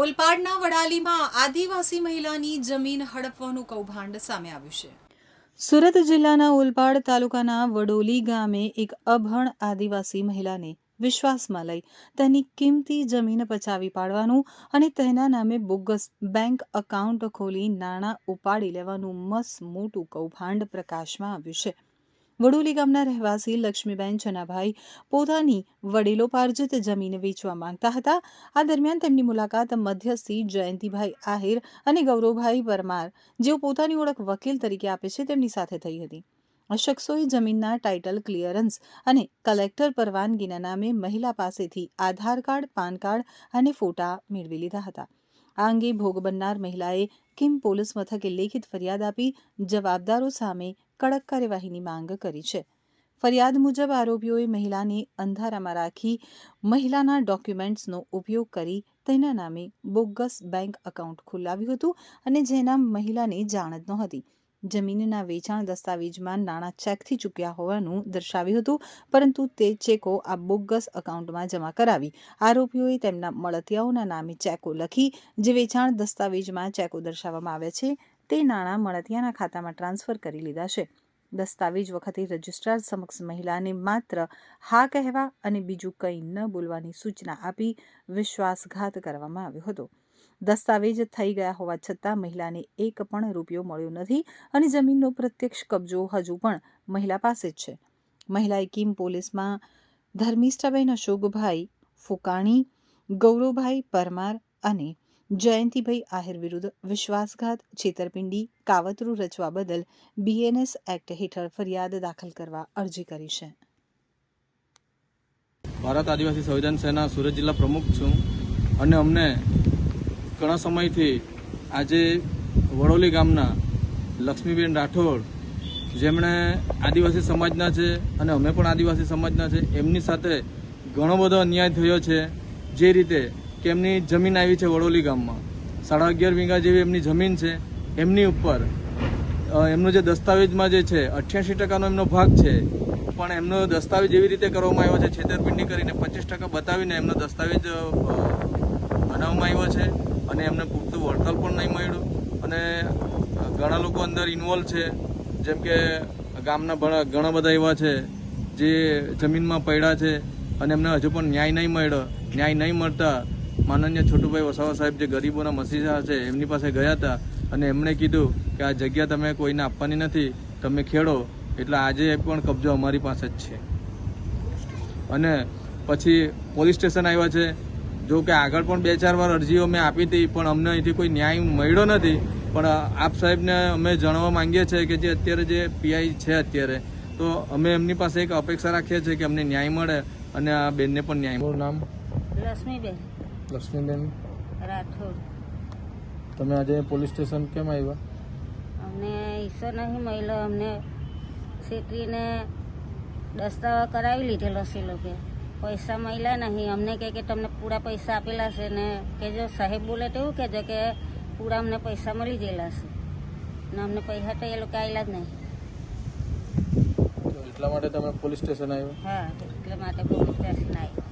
ઓલપાડના વડાલીમાં આદિવાસી મહિલાની જમીન હડપવાનું કૌભાંડ સામે આવ્યું છે। સુરત જિલ્લાના ઓલપાડ તાલુકાના વડોલી ગામે એક અભણ આદિવાસી મહિલાને વિશ્વાસમાં લઈ તેની કિંમતી જમીન પચાવી પાડવાનું અને તેના નામે બોગસ બેંક એકાઉન્ટ ખોલી નાણાં ઉપાડી લેવાનું મસ્ત મોટું કૌભાંડ પ્રકાશમાં આવ્યું છે। વડોલી ગામના રહેવાસી લક્ષ્મીબેન ચનાભાઈ પોતાની વડીલોપાર્જિત જમીન વેચવા માંગતા હતા। આ દરમિયાન તેમની મુલાકાત મધ્યસ્થી જયંતિભાઈ આહિર અને ગૌરવભાઈ પરમાર, જેઓ પોતાની ઓળખ વકીલ તરીકે આપે છે, તેમની સાથે થઈ હતી। આ શખ્સોએ જમીનના ટાઇટલ ક્લિયરન્સ અને કલેક્ટર પરવાનગીના નામે મહિલા પાસેથી આધાર કાર્ડ, પાન કાર્ડ અને ફોટા મેળવી લીધા હતા। આ અંગે ભોગ બનનાર મહિલાએ કિમ પોલીસ મથકે લેખિત ફરિયાદ આપી જવાબદારો સામે કડક કાર્યવાહીની માંગ કરી છે। ફરિયાદ મુજબ આરોપીઓએ મહિલાને અંધારામાં રાખી મહિલાના ડોક્યુમેન્ટ્સનો ઉપયોગ કરી તેના નામે બોગસ બેંક એકાઉન્ટ ખોલાવ્યું હતું અને જેના મહિલાને જાણ જ નહોતી। જમીનના વેચાણ દસ્તાવેજમાં નાણાં ચેકથી ચૂક્યા હોવાનું દર્શાવ્યું હતું, પરંતુ તે ચેકો આ બોગસ એકાઉન્ટમાં જમા કરાવી આરોપીઓએ તેમના મળતિયાઓના નામે ચેકો લખી જે વેચાણ દસ્તાવેજમાં ચેકો દર્શાવવામાં આવ્યા છે તે નાણાં મળતિયાના ખાતામાં ટ્રાન્સફર કરી લીધા છે। દસ્તાવેજ વખતે રજિસ્ટ્રાર સમક્ષ મહિલાને માત્ર હા કહેવા અને બીજું કંઈ ન બોલવાની સૂચના આપી વિશ્વાસઘાત કરવામાં આવ્યો હતો। દસ્તાવેજ થઈ ગયા હોવા છતાં મહિલાને એક પણ રૂપિયો મળ્યો નથી અને જમીનનો પ્રત્યક્ષ કબજો હજુ પણ મહિલા પાસે જ છે। મહિલાએ કિમ પોલીસમાં ધર્મિષ્ઠાબેન અશોકભાઈ ફુકાણી, ગૌરવભાઈ પરમાર અને જયંતિભાઈ આહિર વિરુદ્ધ વિશ્વાસઘાત, છેતરપિંડી, કાવતરું રચવા બદલ BNS એક્ટ હેઠળ ફરિયાદ દાખલ કરવા અરજી કરી છે। ભારત આદિવાસી સંવિધાન સેના સુરત જિલ્લા પ્રમુખ છું અને અમને ઘણા સમયથી આજે વડોલી ગામના લક્ષ્મીબેન રાઠોડ, જેમણે આદિવાસી સમાજના છે અને અમે પણ આદિવાસી સમાજના છે, એમની સાથે ઘણો બધો અન્યાય થયો છે। જે રીતે કે એમની જમીન આવી છે વડોલી ગામમાં 11.5 વીઘા જેવી એમની જમીન છે, એમની ઉપર એમનો જે દસ્તાવેજમાં જે છે 88% એમનો ભાગ છે, પણ એમનો દસ્તાવેજ એવી રીતે કરવામાં આવ્યો છે છેતરપિંડી કરીને 25% બતાવીને એમનો દસ્તાવેજ બનાવવામાં આવ્યો છે અને એમને પૂરતું વળતર પણ નહીં મળ્યું અને ઘણા લોકો અંદર ઇન્વોલ્વ છે, જેમ કે ગામના ઘણા બધા એવા છે જે જમીનમાં પડ્યા છે અને એમને હજુ પણ ન્યાય નહીં મળ્યો। ન્યાય નહીં મળતા માનનીય છોટુભાઈ વસાવા સાહેબ જે ગરીબોના મસીહા છે એમની પાસે ગયા હતા અને એમણે કીધું કે આ જગ્યા તમે કોઈને આપવાની નથી, તમે ખેડો, એટલે આજે પણ કબજો અમારી પાસે જ છે। અને પછી પોલીસ સ્ટેશન આવ્યા છે, જો કે આગળ પણ 2-4 વાર અરજીઓ મેં આપી હતી પણ અમને અહીંથી કોઈ ન્યાય મળ્યો નથી। પણ આપ સાહેબને અમે જાણવા માંગીએ છીએ કે જે અત્યારે જે PI છે અત્યારે, તો અમે એમની પાસે એક અપેક્ષા રાખીએ છીએ કે અમને ન્યાય મળે અને આ બેનને પણ ન્યાય મળે। નામ લક્ષ્મીબેન રાઠોડ। તમે આજે પોલીસ સ્ટેશન કેમ આવ્યા? અમને હિસ્સો નહીં મળ્યો, અમને છેતરીને દસ્તાવેજ કરાવી લીધેલો છે લોકો, પૈસા મળ્યા નહીં। અમને કહે કે તમને પૂરા પૈસા આપેલા છે ને કે જો સાહેબ બોલે તો એવું કહેજો કે પૂરા અમને પૈસા મળી ગયેલા છે ને અમને પૈસા તો એ લોકો આવેલા જ નહીં। એટલા માટે તમે પોલીસ સ્ટેશન આવ્યા? હા, એટલા માટે પોલીસ સ્ટેશન આવ્યા।